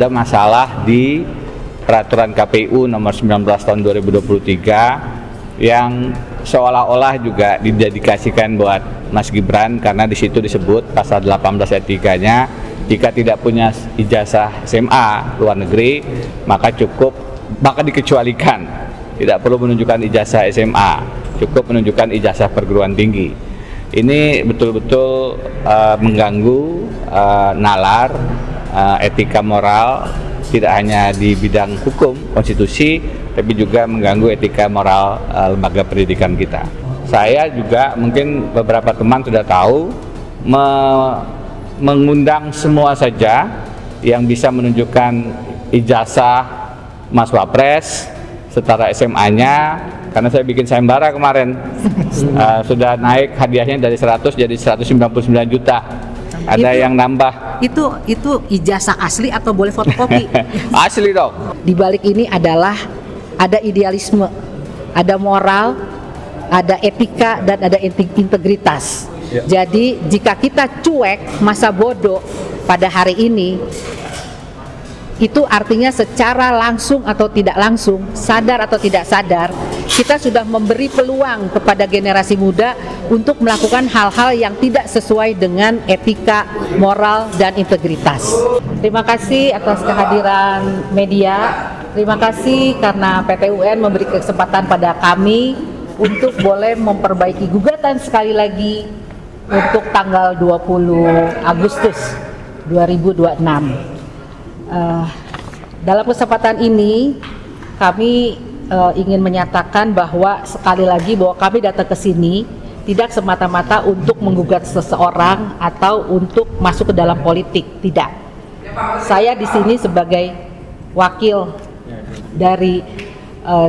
Ada masalah di peraturan KPU nomor 19 tahun 2023 yang seolah-olah juga didedikasikan buat Mas Gibran, karena di situ disebut pasal 18 ayat 3-nya, jika tidak punya ijazah SMA luar negeri maka dikecualikan, tidak perlu menunjukkan ijazah SMA, cukup menunjukkan ijazah perguruan tinggi. Ini betul-betul mengganggu nalar etika moral, tidak hanya di bidang hukum konstitusi, tapi juga mengganggu etika moral lembaga pendidikan kita. Saya juga, mungkin beberapa teman sudah tahu, mengundang semua saja yang bisa menunjukkan ijazah Mas Wapres setara SMA-nya, karena saya bikin sayembara kemarin, sudah naik hadiahnya dari 100 jadi 199 juta. Ada yang nambah. Itu ijazah asli atau boleh fotokopi? Asli dong. Di balik ini adalah ada idealisme, ada moral, ada etika, dan ada integritas. Ya. Jadi jika kita cuek, masa bodoh pada hari ini, itu artinya secara langsung atau tidak langsung, sadar atau tidak sadar, kita sudah memberi peluang kepada generasi muda untuk melakukan hal-hal yang tidak sesuai dengan etika, moral, dan integritas. Terima kasih atas kehadiran media. Terima kasih karena PT UN memberi kesempatan pada kami untuk boleh memperbaiki gugatan sekali lagi untuk tanggal 20 Agustus 2026. Dalam kesempatan ini kami ingin menyatakan bahwa sekali lagi bahwa kami datang ke sini tidak semata-mata untuk menggugat seseorang atau untuk masuk ke dalam politik, tidak. Saya di sini sebagai wakil dari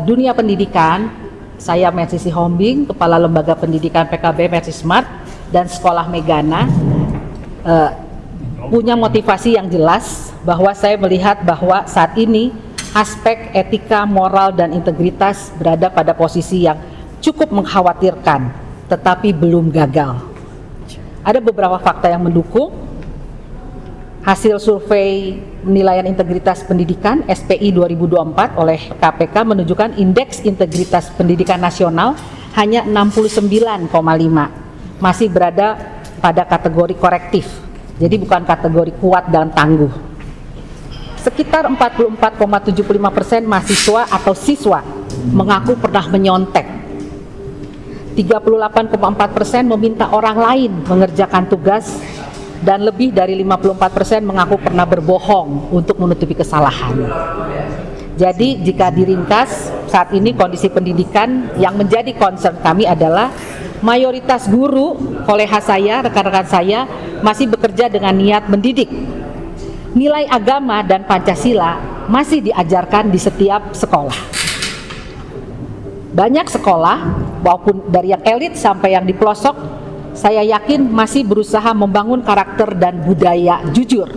dunia pendidikan. Saya Mercy Sihombing, Kepala Lembaga Pendidikan PKB Mercy Smart dan Sekolah Megana, punya motivasi yang jelas bahwa saya melihat bahwa saat ini aspek etika, moral, dan integritas berada pada posisi yang cukup mengkhawatirkan, tetapi belum gagal. Ada beberapa fakta yang mendukung. Hasil survei penilaian integritas pendidikan SPI 2024 oleh KPK menunjukkan indeks integritas pendidikan nasional hanya 69,5, masih berada pada kategori korektif. Jadi bukan kategori kuat dan tangguh. Sekitar 44,75% mahasiswa atau siswa mengaku pernah menyontek. 38,4% meminta orang lain mengerjakan tugas, dan lebih dari 54% mengaku pernah berbohong untuk menutupi kesalahan. Jadi jika diringkas, saat ini kondisi pendidikan yang menjadi concern kami adalah mayoritas guru, kolega saya, rekan-rekan saya masih bekerja dengan niat mendidik. Nilai agama dan Pancasila masih diajarkan di setiap sekolah. Banyak sekolah, maupun dari yang elit sampai yang di pelosok, saya yakin masih berusaha membangun karakter dan budaya jujur.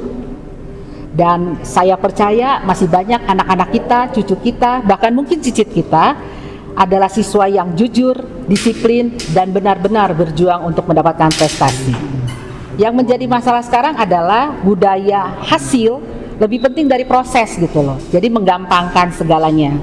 Dan saya percaya masih banyak anak-anak kita, cucu kita, bahkan mungkin cicit kita adalah siswa yang jujur, disiplin, dan benar-benar berjuang untuk mendapatkan prestasi. Yang menjadi masalah sekarang adalah budaya hasil lebih penting dari proses gitu loh. Jadi menggampangkan segalanya.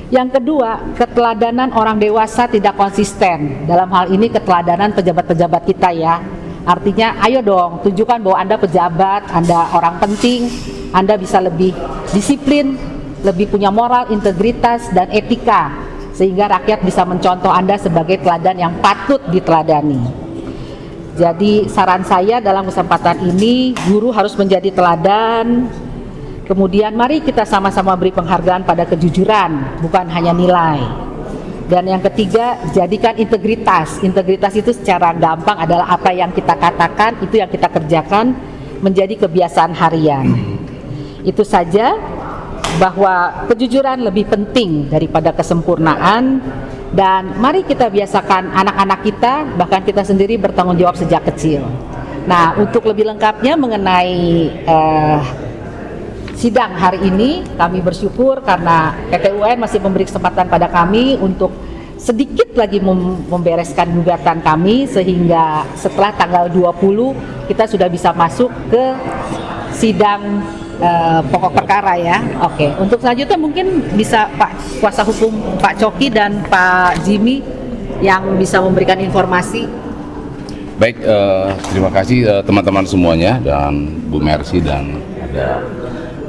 Yang kedua, keteladanan orang dewasa tidak konsisten. Dalam hal ini keteladanan pejabat-pejabat kita ya. Artinya ayo dong tunjukkan bahwa Anda pejabat, Anda orang penting, Anda bisa lebih disiplin, lebih punya moral, integritas, dan etika, sehingga rakyat bisa mencontoh Anda sebagai teladan yang patut diteladani. Jadi saran saya dalam kesempatan ini, guru harus menjadi teladan. Kemudian mari kita sama-sama beri penghargaan pada kejujuran, bukan hanya nilai. Dan yang ketiga, jadikan integritas. Integritas itu secara gampang adalah apa yang kita katakan, itu yang kita kerjakan menjadi kebiasaan harian. Itu saja, bahwa kejujuran lebih penting daripada kesempurnaan. Dan mari kita biasakan anak-anak kita, bahkan kita sendiri bertanggung jawab sejak kecil. Nah, untuk lebih lengkapnya mengenai sidang hari ini, kami bersyukur karena PT UN masih memberi kesempatan pada kami untuk sedikit lagi membereskan gugatan kami, sehingga setelah tanggal 20 kita sudah bisa masuk ke sidang pokok perkara ya. Oke, untuk selanjutnya mungkin bisa Pak kuasa hukum Pak Coki dan Pak Jimmy yang bisa memberikan informasi. Baik, terima kasih teman-teman semuanya dan Bu Mercy dan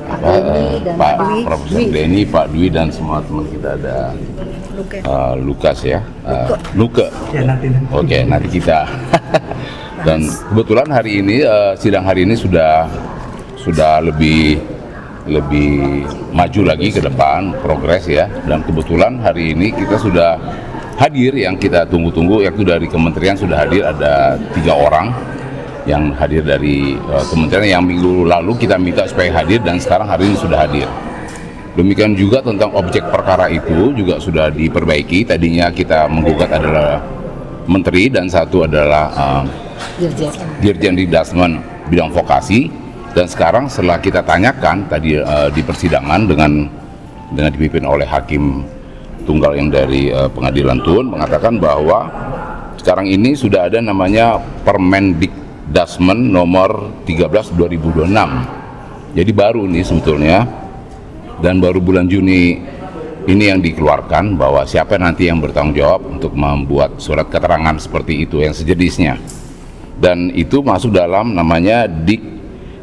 ada Pak Profesor Denny, Pak Dwi dan semua teman kita ada Lukas ya, Luke. Oke, nanti kita. Dan kebetulan hari ini sidang hari ini sudah lebih maju lagi ke depan, progres ya. Dan kebetulan hari ini kita sudah hadir yang kita tunggu-tunggu, yaitu dari kementerian sudah hadir ada 3 orang yang hadir dari kementerian yang minggu lalu kita minta supaya hadir dan sekarang hari ini sudah hadir. Demikian juga tentang objek perkara itu juga sudah diperbaiki. Tadinya kita menggugat adalah menteri dan satu adalah Dirjen Dikdasmen bidang vokasi, dan sekarang setelah kita tanyakan tadi di persidangan dengan dipimpin oleh hakim tunggal yang dari Pengadilan Tun mengatakan bahwa sekarang ini sudah ada namanya Permendikdasmen nomor 13/2026. Jadi baru nih sebetulnya, dan baru bulan Juni ini yang dikeluarkan bahwa siapa nanti yang bertanggung jawab untuk membuat surat keterangan seperti itu yang sejenisnya. Dan itu masuk dalam namanya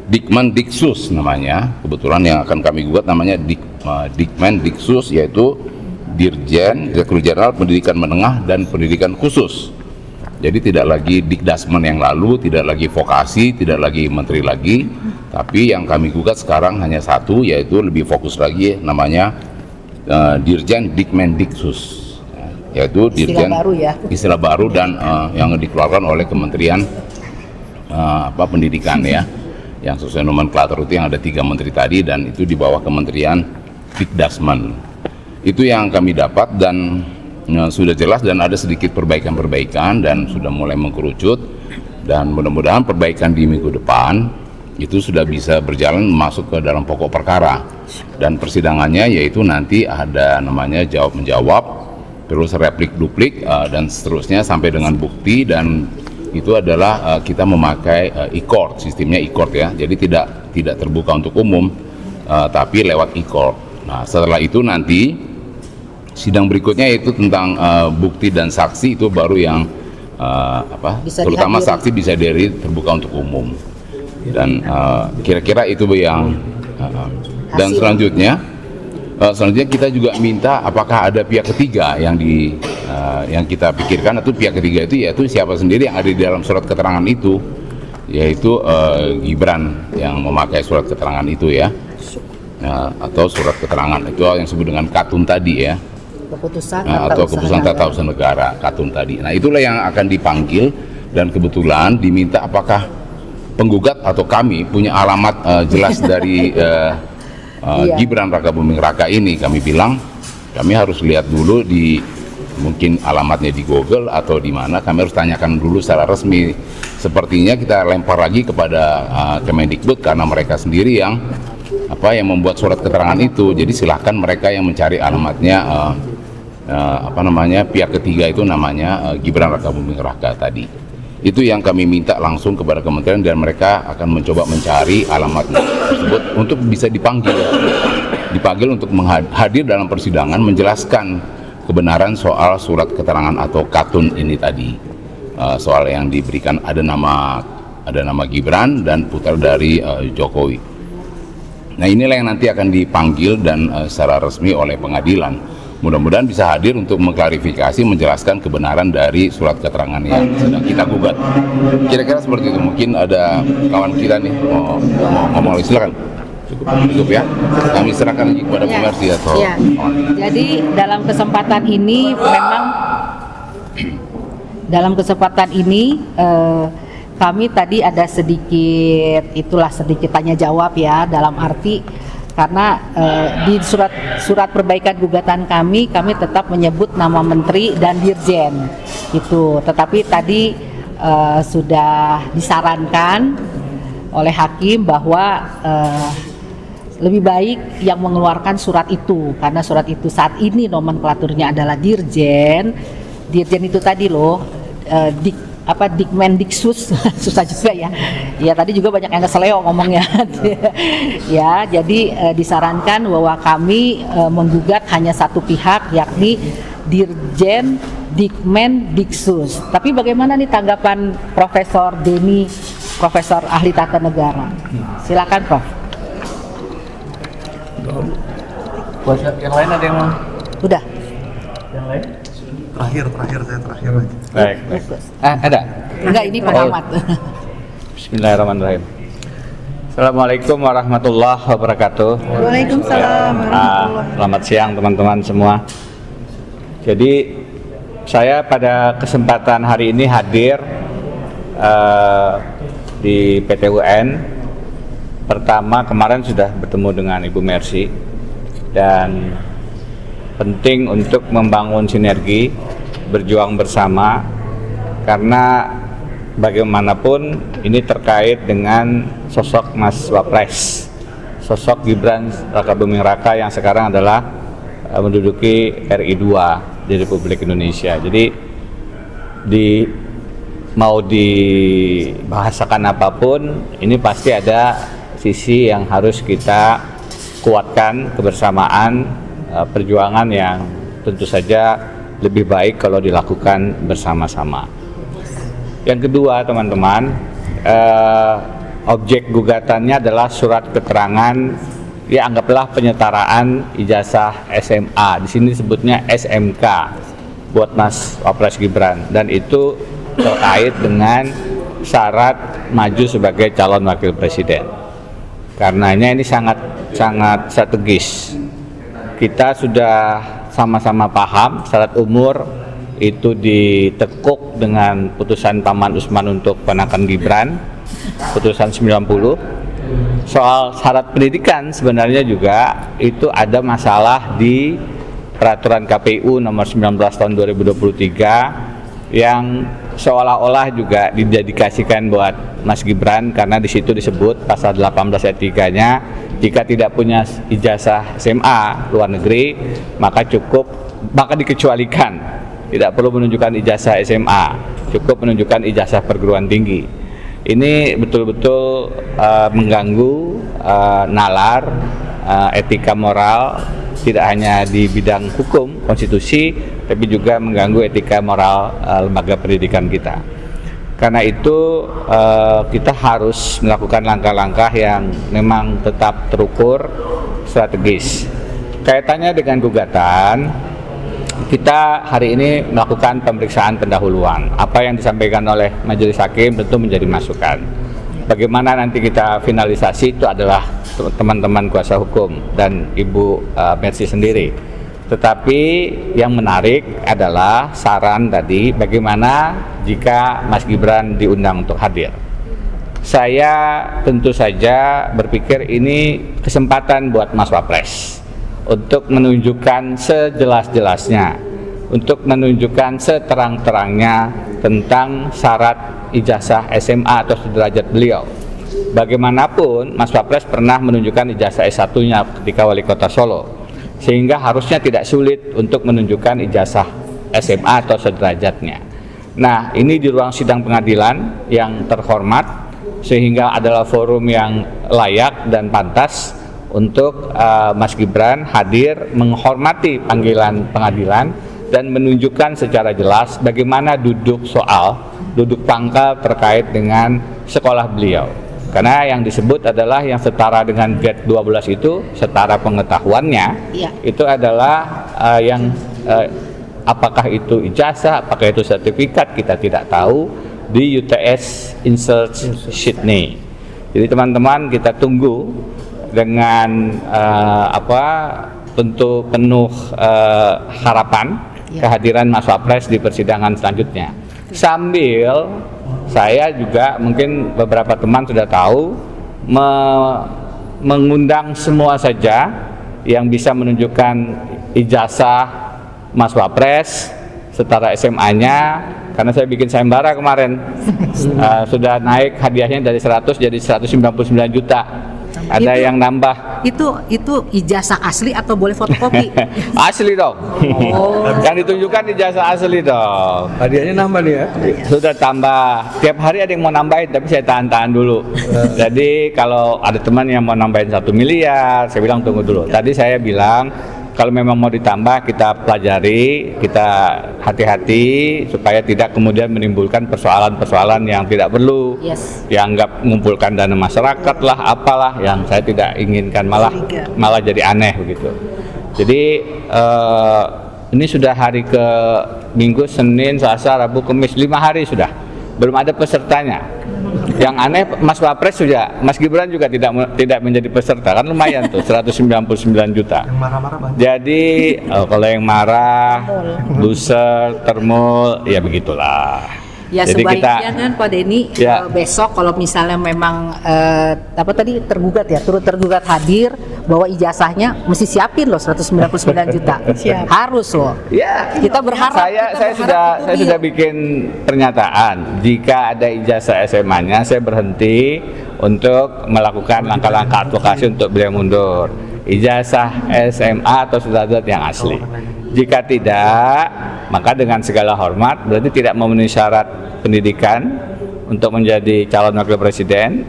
Dikmendiksus namanya. Kebetulan yang akan kami gugat namanya Dikmendiksus, yaitu Dirjen Direktur Jenderal Pendidikan Menengah dan Pendidikan Khusus. Jadi tidak lagi Dikdasmen yang lalu, tidak lagi vokasi, tidak lagi menteri lagi, tapi yang kami gugat sekarang hanya satu, yaitu lebih fokus lagi namanya Dirjen Dikmendiksus, yaitu Dirjen istilah baru dan yang dikeluarkan oleh Kementerian Pendidikan ya, yang sesuai nomenklatur itu yang ada 3 menteri tadi, dan itu di bawah Kementerian Dikdasmen. Itu yang kami dapat dan sudah jelas, dan ada sedikit perbaikan-perbaikan dan sudah mulai mengkerucut, dan mudah-mudahan perbaikan di minggu depan itu sudah bisa berjalan masuk ke dalam pokok perkara, dan persidangannya yaitu nanti ada namanya jawab-menjawab, terus replik-duplik dan seterusnya sampai dengan bukti, dan itu adalah kita memakai e-court, sistemnya e-court ya, jadi tidak terbuka untuk umum tapi lewat e-court. Nah setelah itu nanti sidang berikutnya yaitu tentang bukti dan saksi, itu baru yang terutama dihadiri. Saksi bisa terbuka untuk umum, dan kira-kira itu yang dan selanjutnya kita juga minta apakah ada pihak ketiga yang kita pikirkan, atau pihak ketiga itu yaitu siapa sendiri yang ada di dalam surat keterangan itu, yaitu Gibran yang memakai surat keterangan itu ya, atau surat keterangan itu yang disebut dengan katun tadi ya, keputusan tata usaha negara katun tadi. Nah itulah yang akan dipanggil, dan kebetulan diminta apakah penggugat atau kami punya alamat jelas dari Gibran Raka Buming Raka ini. Kami bilang kami harus lihat dulu di mungkin alamatnya di Google atau di mana, kami harus tanyakan dulu secara resmi. Sepertinya kita lempar lagi kepada Kemendikbud karena mereka sendiri yang membuat surat keterangan itu. Jadi silahkan mereka yang mencari alamatnya pihak ketiga itu namanya Gibran Raka Buming Raka tadi. Itu yang kami minta langsung kepada kementerian, dan mereka akan mencoba mencari alamat tersebut untuk bisa dipanggil untuk hadir dalam persidangan menjelaskan kebenaran soal surat keterangan atau katun ini tadi, soal yang diberikan ada nama Gibran dan putra dari Jokowi. Nah inilah yang nanti akan dipanggil dan secara resmi oleh pengadilan. Mudah-mudahan bisa hadir untuk mengklarifikasi, menjelaskan kebenaran dari surat keterangan yang sedang kita gugat. Kira-kira seperti itu. Mungkin ada kawan kita nih mau ngomong, silakan. Cukup ya. Kami serahkan lagi kepada Bu Mercy atau. Ya. Jadi dalam kesempatan ini kami tadi ada sedikit tanya jawab ya, dalam arti karena di surat perbaikan gugatan kami tetap menyebut nama menteri dan dirjen itu, tetapi tadi sudah disarankan oleh hakim bahwa lebih baik yang mengeluarkan surat itu, karena surat itu saat ini nomenklaturnya adalah dirjen itu tadi loh, Dikmendiksus susah juga ya. Ya tadi juga banyak yang keseleo ngomongnya. Ya, jadi disarankan bahwa kami menggugat hanya satu pihak, yakni Dirjen Dikmendiksus. Tapi bagaimana nih tanggapan Profesor Denny, Profesor Ahli Tata Negara? Silakan Prof. Yang lain ada yang mau? Udah. Yang lain? Terakhir saya terakhir aja. Baik. Ada? Enggak, ini pengamat. Bismillahirrahmanirrahim. Assalamualaikum warahmatullahi wabarakatuh. Waalaikumsalam Selamat siang teman-teman semua. Jadi saya pada kesempatan hari ini hadir di PT UN. Pertama kemarin sudah bertemu dengan Ibu Mercy dan penting untuk membangun sinergi, berjuang bersama, karena bagaimanapun ini terkait dengan sosok Mas Wapres, sosok Gibran Rakabuming Raka yang sekarang adalah menduduki RI 2 di Republik Indonesia. Jadi mau dibahasakan apapun, ini pasti ada sisi yang harus kita kuatkan, kebersamaan, perjuangan yang tentu saja lebih baik kalau dilakukan bersama-sama. Yang kedua teman-teman, objek gugatannya adalah surat keterangan, ya anggaplah penyetaraan ijazah SMA. Di sini disebutnya SMK buat Mas Wapres Gibran, dan itu terkait dengan syarat maju sebagai calon wakil presiden. Karenanya ini sangat strategis. Kita sudah sama-sama paham syarat umur itu ditekuk dengan putusan Paman Usman untuk ponakan Gibran, putusan 90. Soal syarat pendidikan sebenarnya juga itu ada masalah di peraturan KPU nomor 19 tahun 2023 yang seolah-olah juga didedikasikan buat Mas Gibran, karena di situ disebut pasal 18 ayat 3-nya, jika tidak punya ijazah SMA luar negeri maka dikecualikan, tidak perlu menunjukkan ijazah SMA, cukup menunjukkan ijazah perguruan tinggi. Ini betul-betul mengganggu nalar etika moral, tidak hanya di bidang hukum konstitusi, tapi juga mengganggu etika moral lembaga pendidikan kita. Karena itu kita harus melakukan langkah-langkah yang memang tetap terukur, strategis. Kaitannya dengan gugatan, kita hari ini melakukan pemeriksaan pendahuluan. Apa yang disampaikan oleh Majelis Hakim tentu menjadi masukan. Bagaimana nanti kita finalisasi itu adalah teman-teman kuasa hukum dan Ibu Mercy sendiri. Tetapi yang menarik adalah saran tadi, bagaimana jika Mas Gibran diundang untuk hadir. Saya tentu saja berpikir ini kesempatan buat Mas Wapres untuk menunjukkan sejelas-jelasnya, untuk menunjukkan seterang-terangnya tentang syarat ijazah SMA atau sederajat beliau. Bagaimanapun Mas Wapres pernah menunjukkan ijazah S1-nya ketika Wali Kota Solo, sehingga harusnya tidak sulit untuk menunjukkan ijazah SMA atau sederajatnya. Nah, ini di ruang sidang pengadilan yang terhormat, sehingga adalah forum yang layak dan pantas untuk Mas Gibran hadir menghormati panggilan pengadilan dan menunjukkan secara jelas bagaimana duduk pangkal terkait dengan sekolah beliau. Karena yang disebut adalah yang setara dengan grade 12 itu, setara pengetahuannya, Iya. itu adalah apakah itu ijazah, apakah itu sertifikat, kita tidak tahu, di UTS Insert Sydney. Jadi teman-teman, kita tunggu dengan tentu penuh harapan kehadiran Mas Wapres di persidangan selanjutnya. Sambil saya juga, mungkin beberapa teman sudah tahu, mengundang semua saja yang bisa menunjukkan ijazah Mas Wapres setara SMA-nya, karena saya bikin sayembara kemarin, sudah naik hadiahnya dari 100 jadi 199 juta. Ada yang nambah. Itu ijazah asli atau boleh fotokopi? Asli dong. Yang ditunjukkan ijazah asli dong. Hadiahnya nambah nih ya. Sudah tambah. Tiap hari ada yang mau nambahin, tapi saya tahan-tahan dulu. Jadi kalau ada teman yang mau nambahin 1 miliar, saya bilang tunggu dulu. Tadi saya bilang kalau memang mau ditambah, kita pelajari, kita hati-hati supaya tidak kemudian menimbulkan persoalan-persoalan yang tidak perlu. Yes. Yang anggap mengumpulkan dana masyarakat lah, apalah yang saya tidak inginkan, malah jadi aneh begitu. Jadi ini sudah hari ke Minggu, Senin, Selasa, Rabu, Kamis, 5 hari sudah, belum ada pesertanya. Yang aneh Mas Wapres juga, Mas Gibran juga tidak menjadi peserta, kan lumayan tuh 199 juta. Yang marah-marah banyak. Jadi kalau yang marah, loser, termul, ya begitulah. Ya Jadi sebaiknya kan Pak Denny Ya. besok kalau misalnya memang apa tadi tergugat ya, turut tergugat hadir, bahwa ijazahnya mesti siapin loh 199 juta. Harus loh. Ya, Kita berharap saya itu sudah dia. bikin pernyataan. Jika ada ijazah SMA-nya, saya berhenti untuk melakukan langkah-langkah advokasi untuk beliau mundur. Ijazah SMA atau surat-surat yang asli. Jika tidak, maka dengan segala hormat berarti tidak memenuhi syarat pendidikan untuk menjadi calon wakil presiden,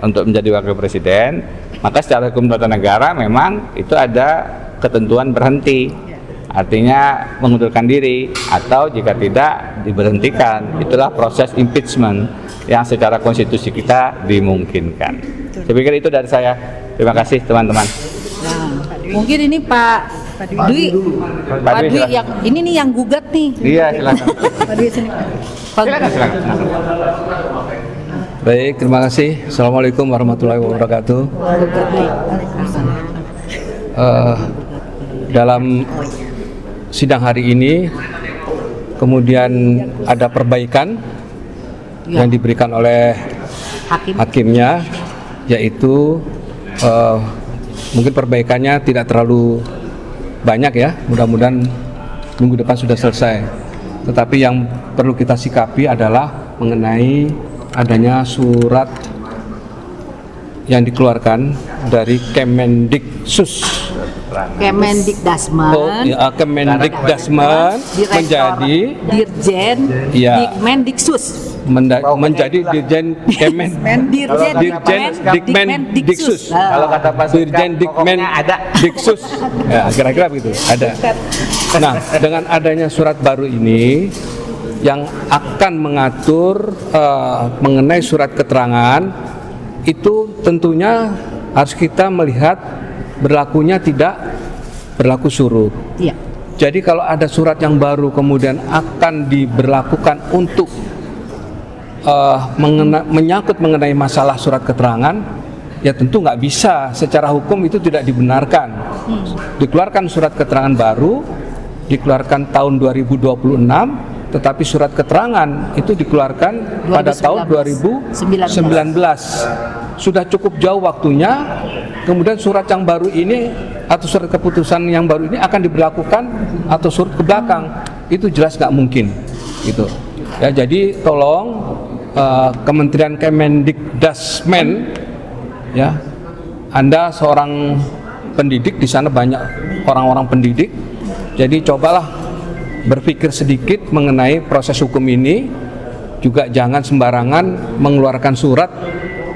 maka secara hukum tata negara memang itu ada ketentuan berhenti. Artinya mengundurkan diri, atau jika tidak diberhentikan. Itulah proses impeachment yang secara konstitusi kita dimungkinkan. Saya pikir itu dari saya. Terima kasih teman-teman. Nah, mungkin ini Pak Dwi, Pak Dwi silakan. yang ini nih yang gugat nih. Iya, silakan. Pak Dwi sini. Pak Silakan. Baik, terima kasih. Assalamualaikum warahmatullahi wabarakatuh. Dalam sidang hari ini, kemudian ada perbaikan yang diberikan oleh hakimnya, yaitu mungkin perbaikannya tidak terlalu banyak ya, mudah-mudahan minggu depan sudah selesai. Tetapi yang perlu kita sikapi adalah mengenai adanya surat yang dikeluarkan dari Kemendiksus. Kemendikdasmen, Kemendikdasmen menjadi Dirjen Ya. Dikmendiksus. menjadi Dirjen Dikmendiksus. Kalau kata Pak Dirjen Dikmendiksus. Ya, kira-kira begitu. Ada. Nah, dengan adanya surat baru ini yang akan mengatur mengenai surat keterangan, itu tentunya harus kita melihat berlakunya tidak berlaku surut. Iya. Jadi kalau ada surat yang baru kemudian akan diberlakukan untuk menyangkut mengenai masalah surat keterangan, ya tentu nggak bisa, secara hukum itu tidak dibenarkan. Dikeluarkan surat keterangan baru, dikeluarkan tahun 2026, tetapi surat keterangan itu dikeluarkan pada tahun 2019. Sudah cukup jauh waktunya, kemudian surat yang baru ini atau surat keputusan yang baru ini akan diberlakukan atau surut ke belakang, itu jelas nggak mungkin gitu ya. Jadi tolong Kementerian Kemendikdasmen ya, Anda seorang pendidik, di sana banyak orang-orang pendidik, jadi cobalah berpikir sedikit mengenai proses hukum ini, juga jangan sembarangan mengeluarkan surat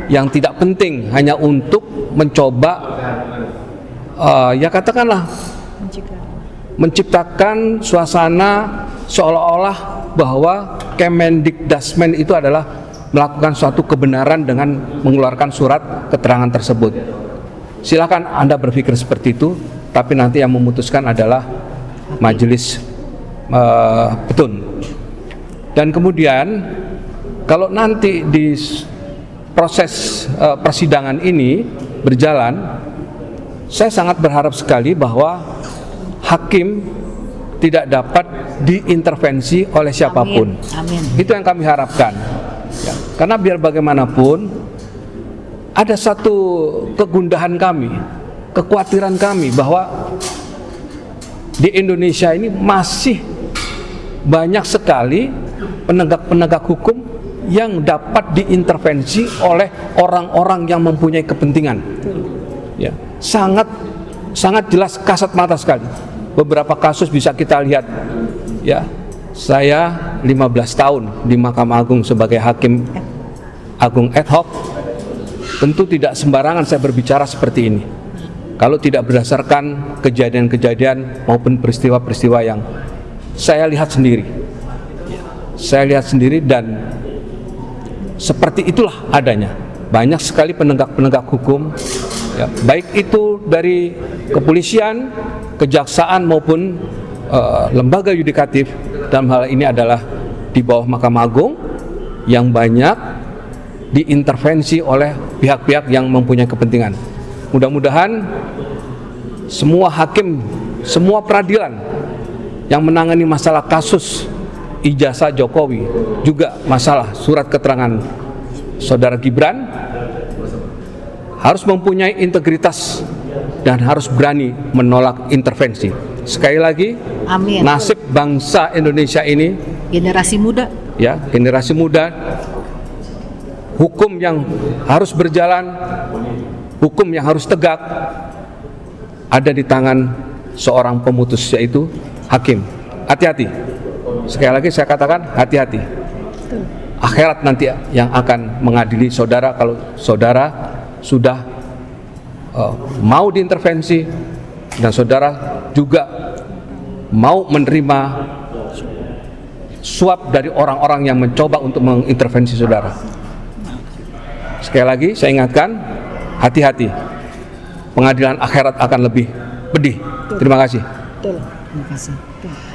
yang tidak penting hanya untuk mencoba ya katakanlah menciptakan suasana seolah-olah bahwa Kemendikdasmen itu adalah melakukan suatu kebenaran dengan mengeluarkan surat keterangan tersebut. Silakan Anda berpikir seperti itu, tapi nanti yang memutuskan adalah majelis petun. Dan kemudian kalau nanti di proses persidangan ini berjalan, saya sangat berharap sekali bahwa hakim tidak dapat diintervensi oleh siapapun. Amin. Itu yang kami harapkan. Ya, karena biar bagaimanapun ada satu kegundahan kami, kekhawatiran kami bahwa di Indonesia ini masih banyak sekali penegak-penegak hukum yang dapat diintervensi oleh orang-orang yang mempunyai kepentingan. ya, sangat jelas kasat mata sekali. Beberapa kasus bisa kita lihat, ya. Saya 15 tahun di Mahkamah Agung sebagai hakim agung ad hoc. Tentu tidak sembarangan saya berbicara seperti ini kalau tidak berdasarkan kejadian-kejadian maupun peristiwa-peristiwa yang saya lihat sendiri. Saya lihat sendiri dan seperti itulah adanya. Banyak sekali penegak-penegak hukum, ya, baik itu dari kepolisian, kejaksaan maupun lembaga yudikatif, dalam hal ini adalah di bawah Mahkamah Agung, yang banyak diintervensi oleh pihak-pihak yang mempunyai kepentingan. Mudah-mudahan semua hakim, semua peradilan yang menangani masalah kasus ijazah Jokowi, juga masalah surat keterangan Saudara Gibran, harus mempunyai integritas dan harus berani menolak intervensi. Sekali lagi, Amin. nasib bangsa Indonesia ini, Generasi muda. ya, generasi muda, hukum yang harus berjalan, hukum yang harus tegak, ada di tangan seorang pemutus, yaitu hakim. Hati-hati. Sekali lagi saya katakan, hati-hati. Akhirat nanti yang akan mengadili saudara kalau saudara sudah mau diintervensi dan saudara juga mau menerima suap dari orang-orang yang mencoba untuk mengintervensi saudara. Sekali lagi saya ingatkan, hati-hati. Pengadilan akhirat akan lebih pedih. Terima kasih. Terima kasih.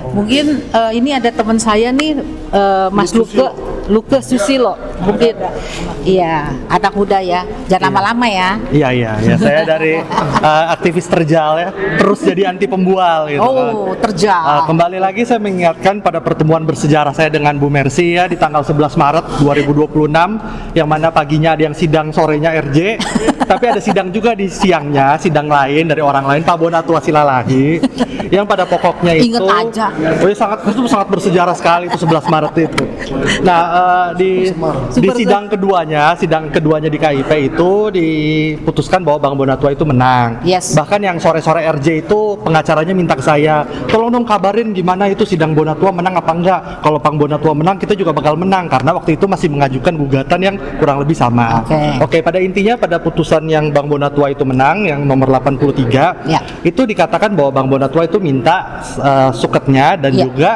Mungkin ini ada teman saya nih, Mas Luke Susilo, mungkin, iya, anak muda ya, jangan lama-lama ya. Iya. Saya dari aktivis terjal ya, terus jadi anti pembual gitu. Oh, terjal. Kembali lagi saya mengingatkan pada pertemuan bersejarah saya dengan Bu Mercy ya di tanggal 11 Maret 2026, yang mana paginya ada yang sidang, sorenya RJ, tapi ada sidang juga di siangnya, sidang lain dari orang lain, Pak Bonatua Silalahi, yang pada pokoknya itu Ingat aja. Oh, sangat bersejarah sekali itu 11 Maret itu. Nah, di sidang keduanya di KIP itu diputuskan bahwa Bang Bonatua itu menang. Yes. Bahkan yang sore-sore RJ itu pengacaranya minta ke saya, tolong dong kabarin gimana itu sidang Bonatua menang apa enggak. Kalau Bang Bonatua menang, kita juga bakal menang karena waktu itu masih mengajukan gugatan yang kurang lebih sama. Oke, pada intinya pada putusan yang Bang Bonatua itu menang yang nomor 83, Ya. itu dikatakan bahwa Bang Bonatua itu minta suketnya dan Ya. juga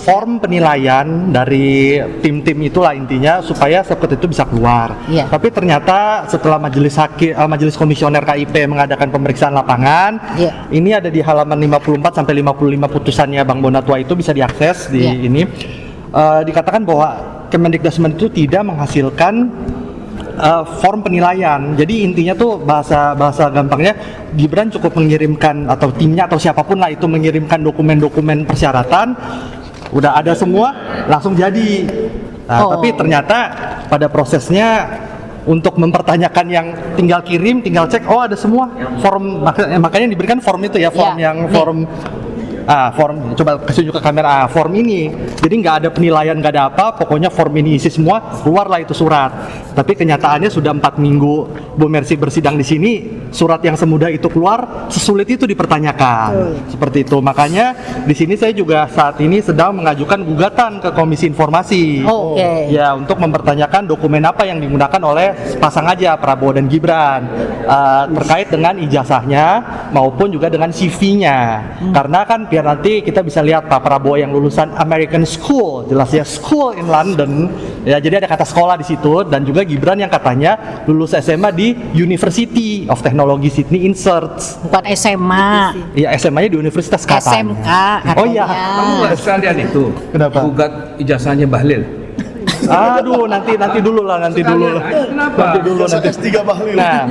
form penilaian dari tim-tim itulah intinya supaya suket itu bisa keluar. Ya. Tapi ternyata setelah majelis komisioner KIP mengadakan pemeriksaan lapangan, Ya. ini ada di halaman 54 sampai 55 putusannya Bang Bonatua itu bisa diakses di Ya. ini. Dikatakan bahwa Kemendikbudrismen itu tidak menghasilkan form penilaian. Jadi intinya tuh bahasa gampangnya, Gibran cukup mengirimkan atau timnya atau siapapun lah itu mengirimkan dokumen-dokumen persyaratan, udah ada semua, langsung jadi. Nah, tapi ternyata pada prosesnya untuk mempertanyakan yang tinggal kirim, tinggal cek, oh ada semua form, makanya diberikan form itu ya, form Ya, yang form. Form, coba kasih ke kamera, form ini. Jadi nggak ada penilaian, nggak ada apa, pokoknya form ini isi semua, keluarlah itu surat. Tapi kenyataannya sudah 4 minggu Bu Mercy bersidang di sini, surat yang semudah itu keluar, sesulit itu dipertanyakan. Seperti itu. Makanya di sini saya juga saat ini sedang mengajukan gugatan ke Komisi Informasi. Oke. Ya, untuk mempertanyakan dokumen apa yang digunakan oleh pasang aja Prabowo dan Gibran terkait dengan ijazahnya maupun juga dengan CV-nya. Karena kan biar nanti kita bisa lihat Pak Prabowo yang lulusan American School, jelas ya, school in London. Ya, jadi ada kata sekolah di situ, dan juga Gibran yang katanya lulus SMA di University of Technology Sydney Inserts. Bukan SMA, Iya, SMA-nya di Universitas katanya. SMK katanya. Oh iya. Kamu nggak sekalian itu? Kenapa? Gugat ijazahnya Bahlil. Aduh, nanti dulu lah. Nanti dulu. S3 Bahlil. Nah,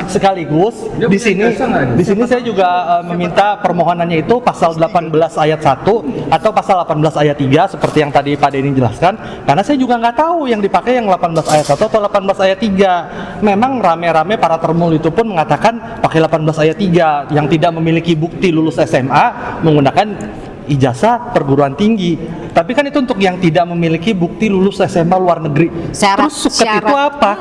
sekaligus di sini saya juga meminta permohonannya itu pasal 18 ayat 1 atau pasal 18 ayat 3 seperti yang tadi Pak Denny jelaskan, karena saya juga nggak tahu yang dipakai yang 18 ayat 1 atau 18 ayat 3. Memang rame-rame para termul itu pun mengatakan pakai 18 ayat 3 yang tidak memiliki bukti lulus SMA menggunakan ijazah perguruan tinggi. Tapi kan itu untuk yang tidak memiliki bukti lulus SMA luar negeri. Terus suket itu apa?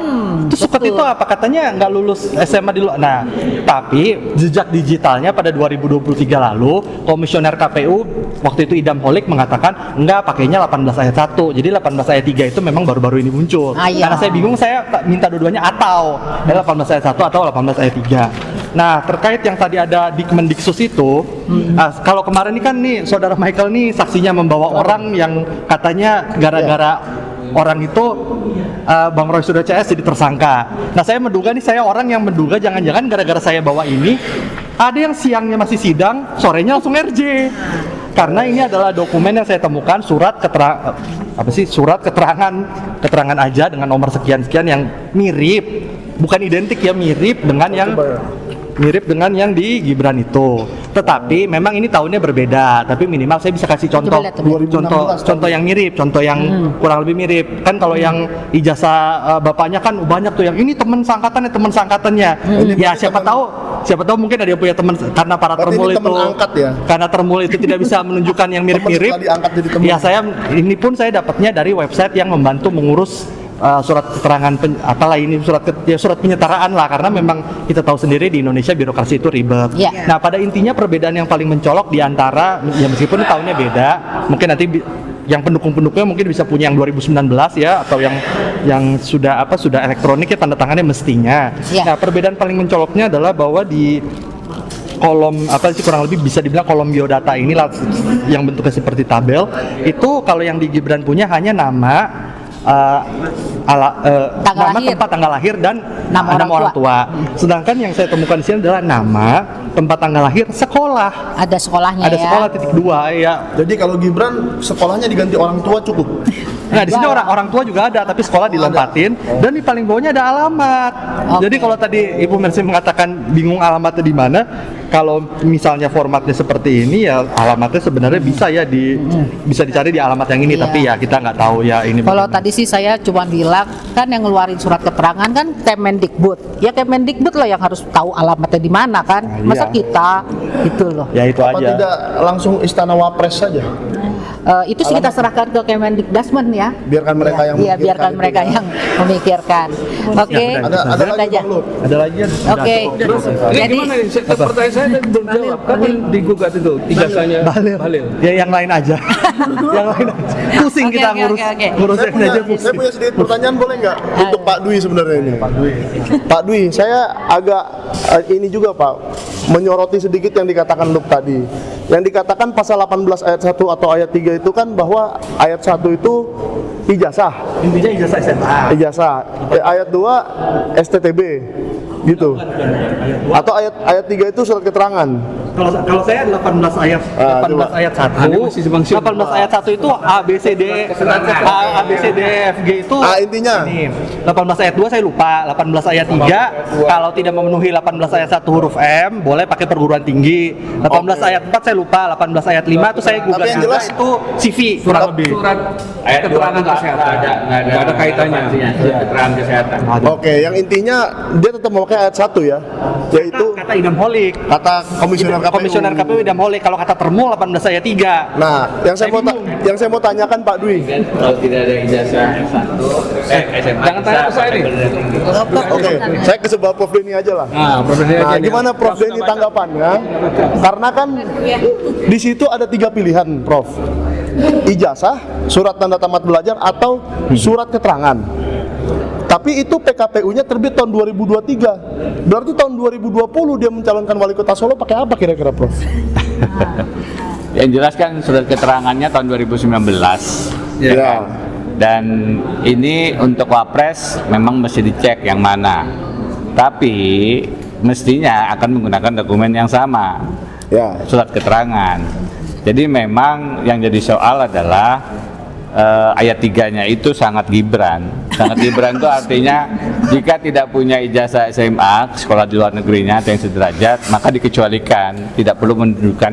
Itu suket betul. itu apa? Katanya nggak lulus SMA di luar. Nah, tapi jejak digitalnya pada 2023 lalu, komisioner KPU waktu itu Idam Holik mengatakan enggak, pakainya 18 ayat 1. Jadi 18 ayat 3 itu memang baru-baru ini muncul. Iya. Karena saya bingung, saya minta dua-duanya atau 18 ayat 1 atau 18 ayat 3. Nah, terkait yang tadi ada di Kemendiksus itu, kalau kemarin ini kan nih saudara Michael nih saksinya membawa orang yang katanya gara-gara orang itu Bang Roy sudah CS jadi tersangka. Nah, saya menduga nih, saya orang yang menduga jangan-jangan gara-gara saya bawa ini ada yang siangnya masih sidang, sorenya langsung RJ. Karena ini adalah dokumen yang saya temukan, surat keterangan aja dengan nomor sekian-sekian yang mirip, bukan identik ya, mirip dengan yang di Gibran itu. Tetapi memang ini tahunnya berbeda, tapi minimal saya bisa kasih contoh contoh yang mirip, contoh yang kurang lebih mirip. Kan kalau yang ijazah bapaknya kan banyak tuh yang ini teman sangkatannya. Ya siapa tahu mungkin ada yang punya teman, karena para termul itu ya? Karena termul itu tidak bisa menunjukkan yang mirip-mirip. Ya ini pun saya dapatnya dari website yang membantu mengurus surat keterangan surat penyetaraan lah, karena memang kita tahu sendiri di Indonesia birokrasi itu ribet. Yeah. Nah, pada intinya perbedaan yang paling mencolok di antara, ya meskipun tahunnya beda, mungkin nanti yang pendukung-pendukungnya mungkin bisa punya yang 2019 ya, atau yang sudah elektronik ya, tanda tangannya mestinya. Yeah. Nah, perbedaan paling mencoloknya adalah bahwa di kolom kurang lebih bisa dibilang kolom biodata ini lah, yang bentuknya seperti tabel, itu kalau yang di Gibran punya hanya nama, tempat tanggal lahir dan nama orang tua. Sedangkan yang saya temukan di sini adalah nama, tempat tanggal lahir, sekolah. Ada sekolahnya Ada ya. sekolah .2 ya. Jadi kalau Gibran sekolahnya diganti orang tua cukup. Nah, di sini orang tua juga ada, tapi sekolah dilompatin, dan di paling bawahnya ada alamat. Jadi kalau tadi Ibu Mercy mengatakan bingung alamatnya di mana, kalau misalnya formatnya seperti ini ya alamatnya sebenarnya bisa ya bisa dicari di alamat yang ini, Iya. tapi ya kita nggak tahu ya ini. Kalau tadi sih saya cuma bilang kan yang ngeluarin surat keterangan kan Kemendikbud. Ya Kemendikbud lah yang harus tahu alamatnya di mana kan. Masa kita gitu loh. Ya itu Apa aja. tidak langsung Istana Wapres saja? Itu sih kita serahkan ke Kemendikdasmen ya. Biarkan mereka yang Iya, biarkan itu mereka ya. yang memikirkan. Oke. Ada lagi aja. Bang Lut? Ada lagi ya? Oke. Ini Jadi gimana nih? Pertanyaan saya tadi belum jawab. Kan yang digugat itu ijazahnya Bahlil. Ya yang lain aja. Yang lain aja. Pusing Oke, kita oke, ngurusin Saya aja punya pusing. sedikit pertanyaan, boleh nggak untuk Pak Dwi sebenarnya ini? Pak Dwi, saya agak ini juga Pak, menyoroti sedikit yang dikatakan Luke tadi. Yang dikatakan pasal 18 ayat 1 atau ayat 3 itu kan bahwa ayat 1 itu ijazah. Intinya ijazah SMA. Ijazah. Ayat 2 STTB gitu. Atau ayat 3 itu surat keterangan. Kalau saya 18 ayat 1. Ini masih simpang siur. 18 ayat 1 itu A B C D F G itu Intinya ini. 18 ayat 2 saya lupa. 18 ayat 3 kalau tidak memenuhi 18 ayat 1 huruf M boleh pakai perguruan tinggi. 18 ayat 4 saya lupa. 18 ayat 5 itu saya gugat yang juga, jelas itu CV kurang lebih. Surat Ayat keterangan kesehatan. Nggak ada kaitannya. Keterangan kesehatan. Oke, yang intinya dia tetap memakai ayat 1 ya, yaitu Kata Idam Holik. kata Komisioner KPU Idam Holik. Kalau kata Termul 18 ayat 3. Nah, yang saya mau tanyakan Pak Dwi. Kalau tidak ada ijazah S1, SMA. Jangan tanya ke saya nih. Oke, saya ke sebelah Prof Denny aja lah. Nah, Prof Denny aja Nah, nih. gimana Prof Denny tanggapannya? Karena kan di situ ada 3 pilihan, Prof. Ijazah, surat tanda tamat belajar, atau surat keterangan. Tapi itu PKPU-nya terbit tahun 2023. Berarti tahun 2020 dia mencalonkan wali kota Solo pakai apa kira-kira, Prof? Yang jelas kan surat keterangannya tahun 2019. Ya. kan? Dan ini untuk Wapres memang mesti dicek yang mana. Tapi mestinya akan menggunakan dokumen yang sama. Ya. Surat keterangan. Jadi memang yang jadi soal adalah ayat 3-nya itu sangat Gibran. Sangat Gibran itu artinya jika tidak punya ijazah SMA, sekolah di luar negerinya atau yang sederajat, maka dikecualikan, tidak perlu menunjukkan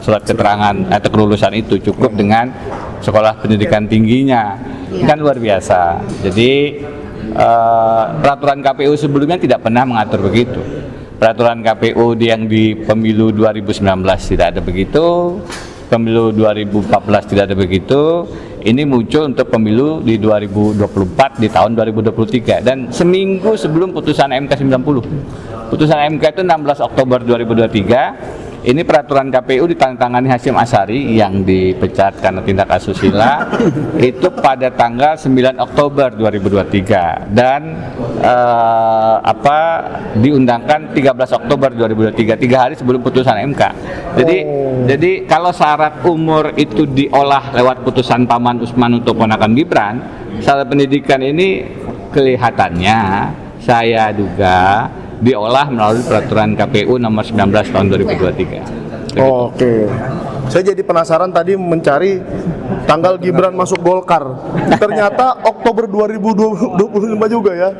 surat keterangan atau kelulusan itu, cukup dengan sekolah pendidikan tingginya. Kan luar biasa. Jadi peraturan KPU sebelumnya tidak pernah mengatur begitu. Peraturan KPU yang di pemilu 2019 tidak ada begitu. pemilu 2014 tidak ada begitu, ini muncul untuk pemilu di 2024 di tahun 2023 dan seminggu sebelum putusan MK 90. Putusan MK itu 16 Oktober 2023. Ini peraturan KPU ditandatangani Hasyim Asyari yang dipecat karena tindak asusila itu pada tanggal 9 Oktober 2023 dan diundangkan 13 Oktober 2023, 3 hari sebelum putusan MK. Jadi kalau syarat umur itu diolah lewat putusan Paman Usman untuk ponakan Gibran, syarat pendidikan ini kelihatannya saya duga diolah melalui peraturan KPU nomor 19 tahun 2023. Oke. Saya jadi penasaran tadi mencari tanggal Gibran masuk Golkar. Ternyata Oktober 2025 juga ya.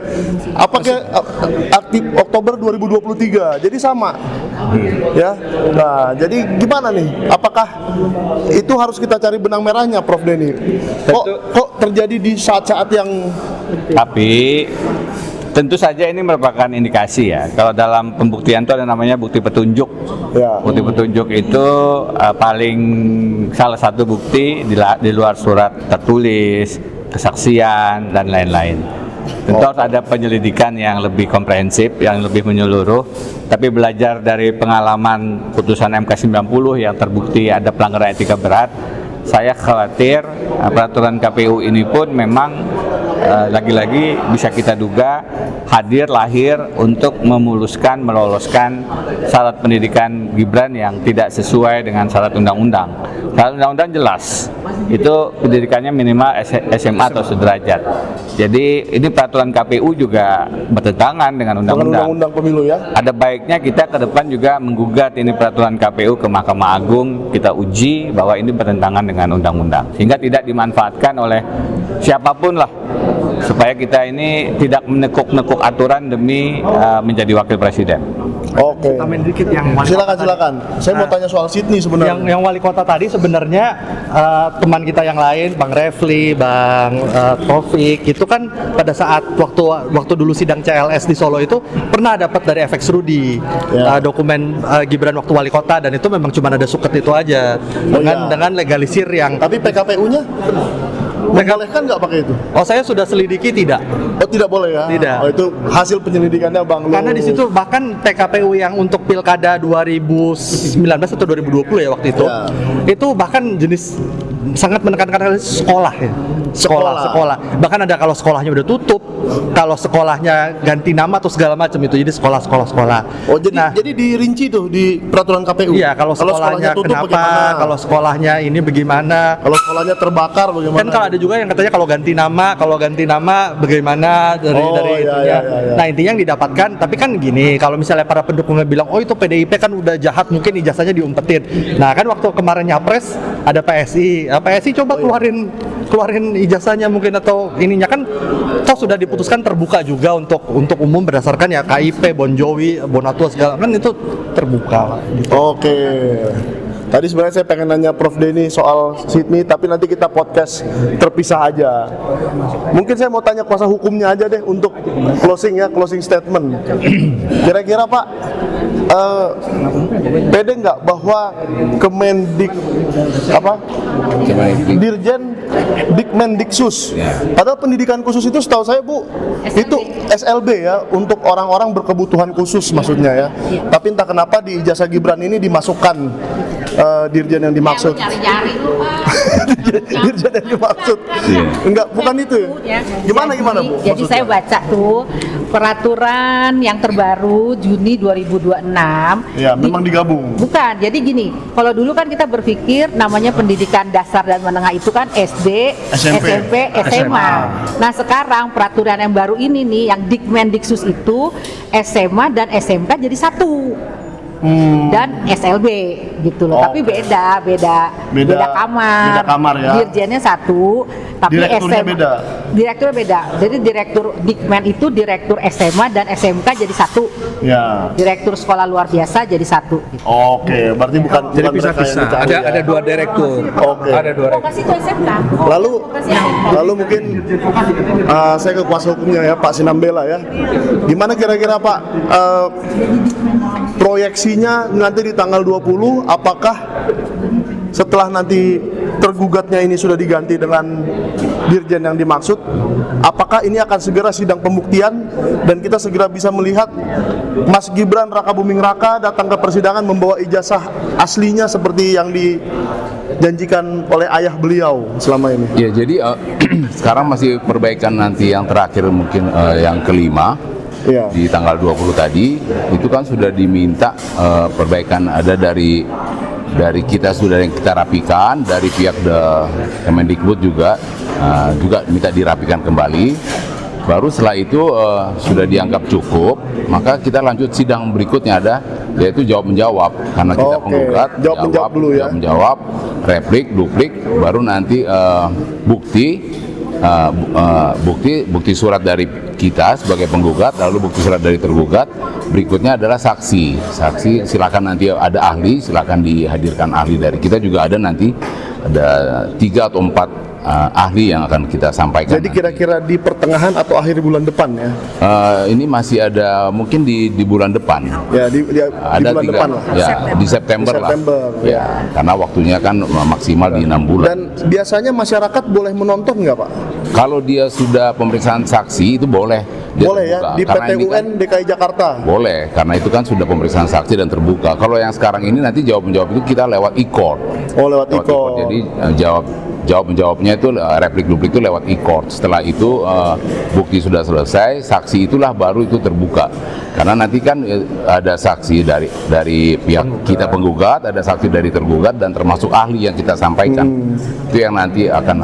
Apakah aktif Oktober 2023? Jadi sama. Ya. Nah, jadi gimana nih? Apakah itu harus kita cari benang merahnya, Prof Denny? Kok terjadi di saat-saat yang Tapi tentu saja ini merupakan indikasi ya. Kalau dalam pembuktian itu ada namanya bukti petunjuk. Ya. Bukti petunjuk itu paling salah satu bukti di luar surat tertulis, kesaksian dan lain-lain. Tentu harus ada penyelidikan yang lebih komprehensif, yang lebih menyeluruh. Tapi belajar dari pengalaman putusan MK 90 yang terbukti ada pelanggaran etika berat, saya khawatir peraturan KPU ini pun memang lagi-lagi bisa kita duga lahir untuk memuluskan, meloloskan syarat pendidikan Gibran yang tidak sesuai dengan syarat undang-undang. Syarat undang-undang jelas, itu pendidikannya minimal SMA atau sederajat. Jadi ini peraturan KPU juga bertentangan dengan undang-undang. Undang-undang pemilu ya. Ada baiknya kita ke depan juga menggugat ini peraturan KPU ke Mahkamah Agung, kita uji bahwa ini bertentangan dengan undang-undang, sehingga tidak dimanfaatkan oleh siapapun lah, supaya kita ini tidak menekuk-nekuk aturan demi menjadi wakil presiden. Oke. Tambahin dikit yang Silakan. Saya mau tanya soal Sydney sebenarnya. Yang wali kota tadi sebenarnya teman kita yang lain, Bang Refli, Bang Taufik, itu kan pada saat waktu dulu sidang CLS di Solo itu pernah dapat dari FX Rudi dokumen Gibran waktu wali kota, dan itu memang cuma ada suket itu aja dengan legalisir yang. Tapi PKPU-nya membolehkan nggak pakai itu? Oh, saya sudah selidiki tidak. Oh, tidak boleh ya? Tidak. Oh, itu hasil penyelidikannya Bang Lu. Karena di situ bahkan PKPU yang untuk Pilkada 2019 atau 2020 ya waktu itu, itu bahkan jenis sangat menekankan sekolah ya. Sekolah. Bahkan ada kalau sekolahnya udah tutup, kalau sekolahnya ganti nama atau segala macam itu, jadi sekolah. Oh, jadi dirinci tuh di peraturan KPU. Iya, kalau sekolahnya tutup kenapa, bagaimana? kalau sekolahnya ini bagaimana, Kalau sekolahnya terbakar bagaimana? kan kalau ada juga yang katanya kalau ganti nama bagaimana dari itunya. iya. Nah, intinya yang didapatkan, tapi kan gini, kalau misalnya para pendukungnya bilang, oh itu PDIP kan udah jahat, mungkin ijazahnya diumpetin. Nah, kan waktu kemarin nyapres ada PSI. Nah, PSI coba keluarin ijazahnya mungkin, atau ininya kan toh sudah diputuskan terbuka juga untuk umum berdasarkan ya KIP, Bon Jovi, Bonatua segala, kan itu terbuka gitu. Oke. Tadi sebenarnya saya pengen nanya Prof Denny soal Sydney, tapi nanti kita podcast terpisah aja. Mungkin saya mau tanya kuasa hukumnya aja deh untuk closing statement. Kira-kira Pak, pede nggak bahwa Dirjen Dikmendiksus, padahal pendidikan khusus itu setahu saya Bu, itu SLB ya, untuk orang-orang berkebutuhan khusus maksudnya ya. Tapi entah kenapa di ijazah Gibran ini dimasukkan dirjen yang dimaksud. Dirjen yang dimaksud. Enggak, bukan itu ya. Gimana Bu? Jadi maksudnya? saya baca tuh peraturan yang terbaru Juni 2026. Ya, memang digabung. Bukan, jadi gini, kalau dulu kan kita berpikir namanya pendidikan dasar dan menengah itu kan SD, SMP, SMA. Nah sekarang peraturan yang baru ini nih, yang Dikmendiksus itu SMA dan SMK jadi satu. Dan SLB gitu loh, tapi beda kamar ya. Dirjennya satu, tapi direkturnya beda. Jadi direktur Dikmen itu direktur SMA dan SMK jadi satu. Ya. Direktur sekolah luar biasa jadi satu. Gitu. Oke, berarti bukan Jadi mereka yang pisah-pisah. dicari ya. Ada dua direktur. Oke. Ada dua direktur. Vokasi itu SMK. Lalu mungkin saya ke kuasa hukumnya ya, Pak Sinambela ya. Gimana kira-kira Pak proyeksinya nanti di tanggal 20, apakah setelah nanti tergugatnya ini sudah diganti dengan dirjen yang dimaksud, apakah ini akan segera sidang pembuktian dan kita segera bisa melihat Mas Gibran Raka Buming Raka datang ke persidangan membawa ijazah aslinya seperti yang dijanjikan oleh ayah beliau selama ini? Ya, jadi sekarang masih perbaikan nanti yang terakhir mungkin yang kelima. Iya. Di tanggal 20 tadi itu kan sudah diminta perbaikan ada dari kita sudah yang kita rapikan, dari pihak Kemendikbud juga minta dirapikan kembali. Baru setelah itu sudah dianggap cukup, maka kita lanjut sidang berikutnya ada yaitu jawab menjawab karena kita penggugat jawab menjawab dulu ya. Jawab menjawab, replik, duplik, baru nanti bukti surat dari kita sebagai penggugat, lalu bukti surat dari tergugat, berikutnya adalah saksi. Silakan nanti ada ahli, silakan dihadirkan ahli dari kita juga ada nanti ada 3 atau 4 ahli yang akan kita sampaikan. Jadi kira-kira di pertengahan atau akhir bulan depan ya? Ini masih ada mungkin di bulan depan. Ya di Ada bulan 3, depan lah. ya di September lah. Ya, karena waktunya kan maksimal di 6 bulan. Dan biasanya masyarakat boleh menonton nggak Pak? Kalau dia sudah pemeriksaan saksi itu boleh. Dia Boleh terbuka. ya, di Karena PT ini UN DKI Jakarta. Boleh, karena itu kan sudah pemeriksaan saksi dan terbuka. Kalau yang sekarang ini nanti jawab menjawab itu kita lewat e-court. Oh lewat e-court. Jadi jawab menjawabnya itu replik duplik itu lewat e-court. Setelah itu bukti sudah selesai, saksi itulah baru itu terbuka. Karena nanti kan ada saksi dari pihak kita penggugat, ada saksi dari tergugat dan termasuk ahli yang kita sampaikan. Itu yang nanti akan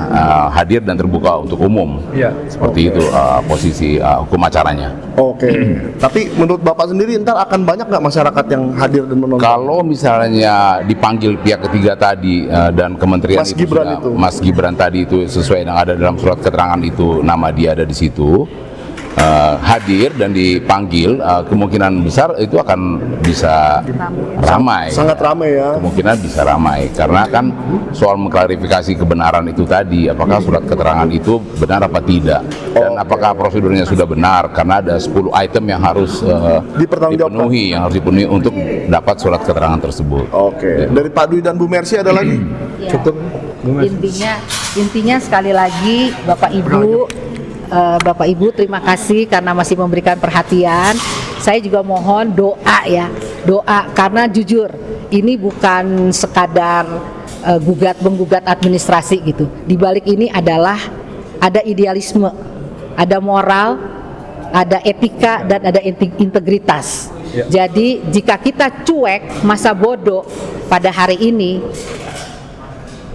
hadir dan terbuka untuk umum. Seperti itu posisi hukum acaranya. Oke. Tapi menurut Bapak sendiri ntar akan banyak nggak masyarakat yang hadir dan menonton? Kalau misalnya dipanggil pihak ketiga tadi dan kementerian Mas itu Gibran sudah, itu. Mas Gibran tadi itu sesuai yang ada dalam surat keterangan itu nama dia ada di situ, hadir dan dipanggil, kemungkinan besar itu akan bisa ramai. Sangat ramai ya. Kemungkinan bisa ramai karena kan soal mengklarifikasi kebenaran itu tadi, apakah surat keterangan itu benar apa tidak dan apakah prosedurnya sudah benar, karena ada 10 item yang harus dipenuhi untuk dapat surat keterangan tersebut. Oke. Dari Pak Dwi dan Bu Mercy ada lagi? Ya. Intinya sekali lagi Bapak Ibu terima kasih karena masih memberikan perhatian. Saya juga mohon doa karena jujur ini bukan sekadar menggugat administrasi gitu. Di balik ini adalah ada idealisme, ada moral, ada etika dan ada integritas. Jadi jika kita cuek masa bodoh pada hari ini,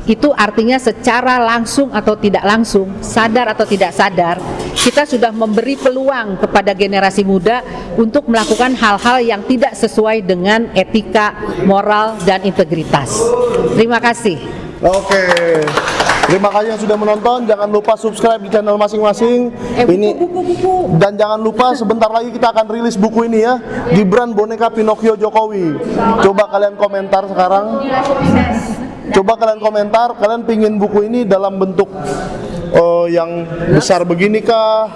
itu artinya secara langsung atau tidak langsung, sadar atau tidak sadar, kita sudah memberi peluang kepada generasi muda untuk melakukan hal-hal yang tidak sesuai dengan etika, moral, dan integritas. Terima kasih. Oke. Terima kasih yang sudah menonton. Jangan lupa subscribe di channel masing-masing. Buku. Dan jangan lupa sebentar lagi kita akan rilis buku ini ya. Gibran Boneka Pinocchio Jokowi. Coba kalian komentar sekarang. Coba kalian komentar, kalian pingin buku ini dalam bentuk yang besar begini kah?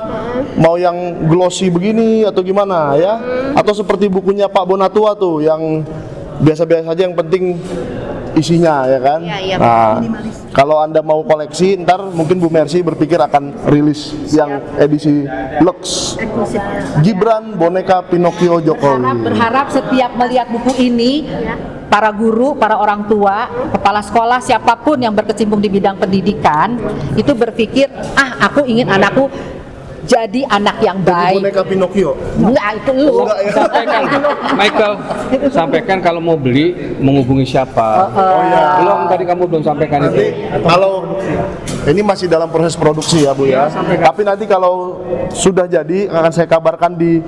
Mau yang glossy begini atau gimana ya? Atau seperti bukunya Pak Bonatua tuh yang biasa-biasa aja, yang penting isinya ya kan? Nah, kalau Anda mau koleksi, ntar mungkin Bu Mercy berpikir akan rilis yang edisi Lux Gibran Boneka Pinocchio Jokowi. Berharap setiap melihat buku ini, para guru, para orang tua, kepala sekolah, siapapun yang berkecimpung di bidang pendidikan itu berpikir, aku ingin anakku jadi anak yang baik. Boneka Pinocchio. Enggak, itu lu. Enggak ya. Sampaikan, Michael, sampaikan kalau mau beli menghubungi siapa. Belum, tadi kamu belum sampaikan Nanti itu. kalau ini masih dalam proses produksi ya Bu ya. Tapi nanti kalau sudah jadi akan saya kabarkan di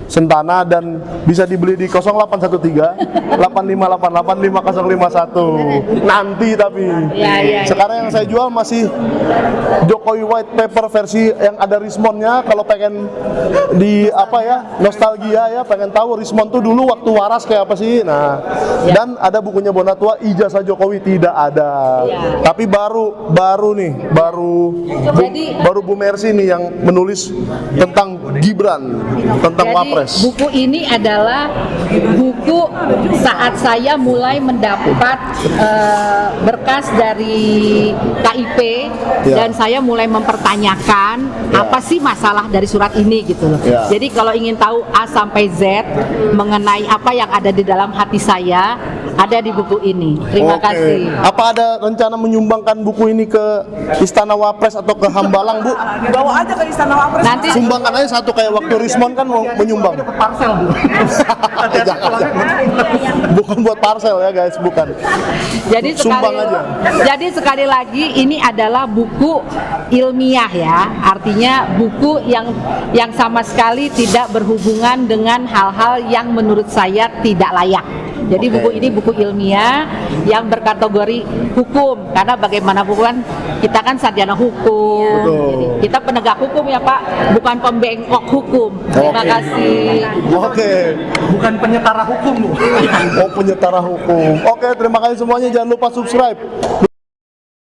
Sentana dan bisa dibeli di 0813 8588 5051 nanti. Tapi sekarang yang saya jual masih Jokowi White Paper versi yang ada Rismonnya. Kalau pengen di nostalgia ya, pengen tahu Rismon tuh dulu waktu waras kayak apa sih. Nah, dan ada bukunya Bonatua, Ijazah Jokowi tidak ada. Tapi baru Bu Mercy nih yang menulis tentang Gibran, tentang Wapres. Wapres. buku ini adalah buku saat saya mulai mendapat berkas dari KIP Ya. dan saya mulai mempertanyakan Ya. apa sih masalah dari surat ini gitu loh. Ya. Jadi kalau ingin tahu A sampai Z mengenai apa yang ada di dalam hati saya, ada di buku ini. Terima Oke. kasih. Apa ada rencana menyumbangkan buku ini ke Istana Wapres atau ke Hambalang, Bu? Dibawa aja ke Istana Wapres. Nanti Sumbangkan aja satu kayak waktu Rismon kan mau menyumbang. Parcel, Bu. Jangan. Bukan buat parcel ya guys, bukan. Jadi Sumbang sekali, aja. jadi sekali lagi ini adalah buku ilmiah ya, artinya buku yang sama sekali tidak berhubungan dengan hal-hal yang menurut saya tidak layak. Jadi buku ini buku ilmiah yang berkategori hukum, karena bagaimanapun kan kita kan sarjana hukum, Betul. jadi kita penegak hukum ya Pak, bukan pembengkok hukum. Terima Oke. kasih. Oke. Bukan penyetara hukum, Bu. Oh, penyetara hukum. Oke, terima kasih semuanya. Jangan lupa subscribe.